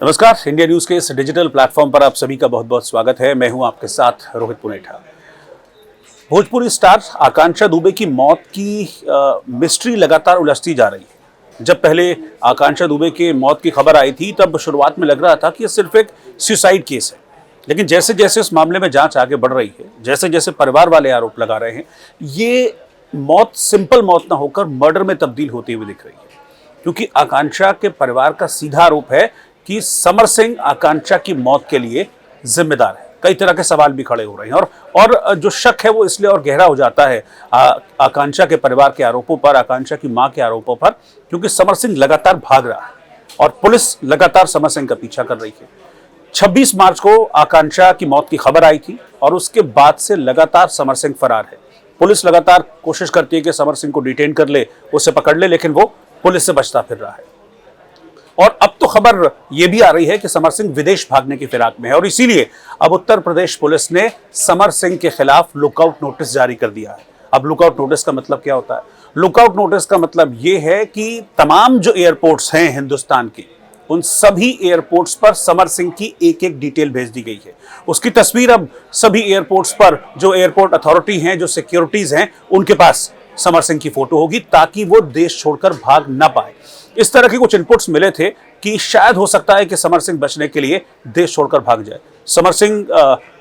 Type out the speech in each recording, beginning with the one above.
नमस्कार, India news के इस डिजिटल प्लेटफॉर्म पर आप सभी का बहुत बहुत स्वागत है। मैं हूं आपके साथ रोहित पुनेठा। भोजपुरी स्टार आकांक्षा दुबे की मौत की मिस्ट्री लगातार उलझती जा रही है। जब पहले आकांक्षा दुबे के मौत की खबर आई थी तब शुरुआत में लग रहा था कि यह सिर्फ एक सुसाइड केस है, लेकिन जैसे जैसे इस मामले में जांच आगे बढ़ रही है, जैसे जैसे परिवार वाले आरोप लगा रहे हैं, ये मौत सिंपल मौत ना होकर मर्डर में तब्दील होती हुई दिख रही है। क्योंकि आकांक्षा के परिवार का सीधा आरोप है कि समर सिंह आकांक्षा की मौत के लिए जिम्मेदार है। कई तरह के सवाल भी खड़े हो रहे हैं और जो शक है वो इसलिए और गहरा हो जाता है आकांक्षा के परिवार के आरोपों पर, आकांक्षा की मां के आरोपों पर, क्योंकि समर सिंह लगातार भाग रहा है और पुलिस लगातार समर सिंह का पीछा कर रही है। 26 मार्च को आकांक्षा की मौत की खबर आई थी और उसके बाद से लगातार समर सिंह फरार है। पुलिस लगातार कोशिश करती है कि समर सिंह को डिटेन कर ले, उसे पकड़ ले, लेकिन वो पुलिस से बचता फिर रहा है। और अब तो खबर यह भी आ रही है कि समर सिंह विदेश भागने की फिराक में है और इसीलिए अब उत्तर प्रदेश पुलिस ने समर सिंह के खिलाफ लुकआउट नोटिस जारी कर दिया है। अब लुकआउट नोटिस का मतलब क्या होता है? लुकआउट नोटिस का मतलब यह है कि तमाम जो एयरपोर्ट्स हैं हिंदुस्तान के, उन सभी एयरपोर्ट्स पर समर सिंह की एक एक डिटेल भेज दी गई है। उसकी तस्वीर अब सभी एयरपोर्ट्स पर जो एयरपोर्ट अथॉरिटी हैं, जो सिक्योरिटीज हैं, उनके पास समर सिंह की फोटो होगी ताकि वो देश छोड़कर भाग ना पाए। इस तरह के कुछ इनपुट्स मिले थे कि शायद हो सकता है कि समर सिंह बचने के लिए देश छोड़कर भाग जाए। समर सिंह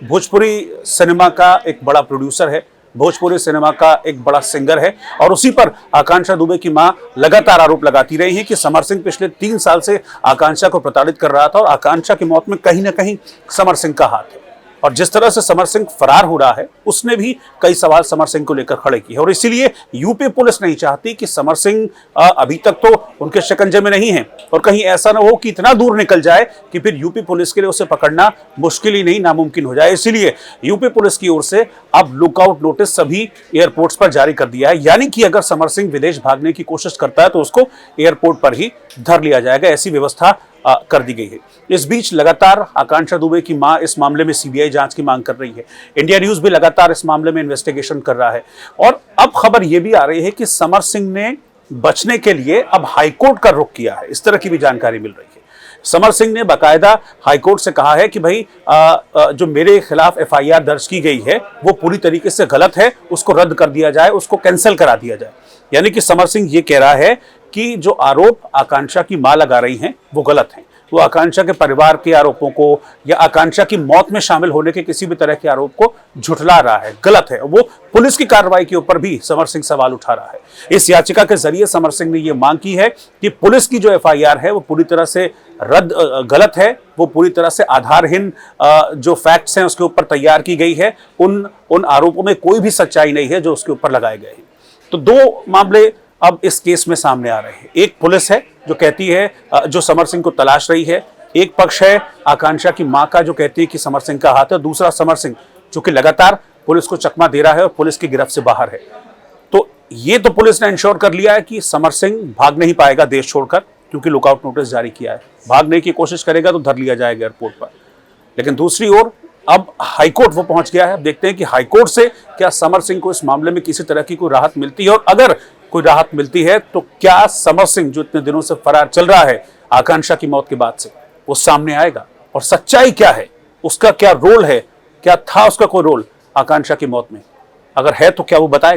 भोजपुरी सिनेमा का एक बड़ा प्रोड्यूसर है, भोजपुरी सिनेमा का एक बड़ा सिंगर है और उसी पर आकांक्षा दुबे की मां लगातार आरोप लगाती रही है कि समर सिंह पिछले 3 साल से आकांक्षा को प्रताड़ित कर रहा था और आकांक्षा की मौत में कहीं ना कहीं समर सिंह का हाथ है। और जिस तरह से समर सिंह फरार हो रहा है, उसने भी कई सवाल समर सिंह को लेकर खड़े किए और इसीलिए यूपी पुलिस नहीं चाहती कि समर सिंह अभी तक तो उनके शिकंजे में नहीं है और कहीं ऐसा ना हो कि इतना दूर निकल जाए कि फिर यूपी पुलिस के लिए उसे पकड़ना मुश्किल ही नहीं, नामुमकिन हो जाए। इसीलिए यूपी पुलिस की ओर से अब लुकआउट नोटिस सभी एयरपोर्ट्स पर जारी कर दिया है, यानी कि अगर समर सिंह विदेश भागने की कोशिश करता है तो उसको एयरपोर्ट पर ही धर लिया जाएगा। ऐसी व्यवस्था कर दी गई है। इस बीच लगातार आकांक्षा दुबे की मां इस मामले में सीबीआई जांच की मांग कर रही है। इंडिया न्यूज भी लगातार इस मामले में इन्वेस्टिगेशन कर रहा है और अब खबर यह भी आ रही है कि समर सिंह ने बचने के लिए अब हाईकोर्ट का रुख किया है। इस तरह की भी जानकारी मिल रही है। समर सिंह ने बाकायदा हाईकोर्ट से कहा है कि भाई जो मेरे खिलाफ एफआईआर दर्ज की गई है वो पूरी तरीके से गलत है, उसको रद्द कर दिया जाए, उसको कैंसिल करा दिया जाए। यानी कि समर सिंह ये कह रहा है कि जो आरोप आकांक्षा की मां लगा रही हैं वो गलत हैं। वो आकांक्षा के परिवार के आरोपों को या आकांक्षा की मौत में शामिल होने के किसी भी तरह के आरोप को झुठला रहा है, गलत है। वो पुलिस की कार्रवाई के ऊपर भी समर सिंह सवाल उठा रहा है। इस याचिका के जरिए समर सिंह ने ये मांग की है कि पुलिस की जो एफआईआर है वो पूरी तरह से गलत है, वो पूरी तरह से आधारहीन जो फैक्ट्स हैं उसके ऊपर तैयार की गई है। उन आरोपों में कोई भी सच्चाई नहीं है जो उसके ऊपर लगाए गए हैं। तो 2 मामले अब इस केस में सामने आ रहे हैं। एक पुलिस है जो कहती है, जो समर सिंह को तलाश रही है। एक पक्ष है आकांक्षा की मां का जो कहती है कि समर सिंह का हाथ है। दूसरा समर सिंह जो कि लगातार पुलिस को चकमा दे रहा है और पुलिस की गिरफ्त से बाहर है। तो ये तो पुलिस ने इंश्योर कर लिया है कि समर सिंह भाग नहीं पाएगा देश छोड़कर, क्योंकि लुकआउट नोटिस जारी किया है। भागने की कोशिश करेगा तो धर लिया जाएगा एयरपोर्ट पर। लेकिन दूसरी ओर अब हाईकोर्ट वो पहुंच गया है। अब देखते हैं कि हाईकोर्ट से क्या समर सिंह को इस मामले में किसी तरह की कोई राहत मिलती है और अगर कोई राहत मिलती है तो क्या समर सिंह जो इतने दिनों से फरार चल रहा है आकांक्षा की मौत के बाद से, वो सामने आएगा और सच्चाई क्या है, उसका क्या रोल है, क्या था उसका कोई रोल आकांक्षा की मौत में? अगर है तो क्या वो बताएगा?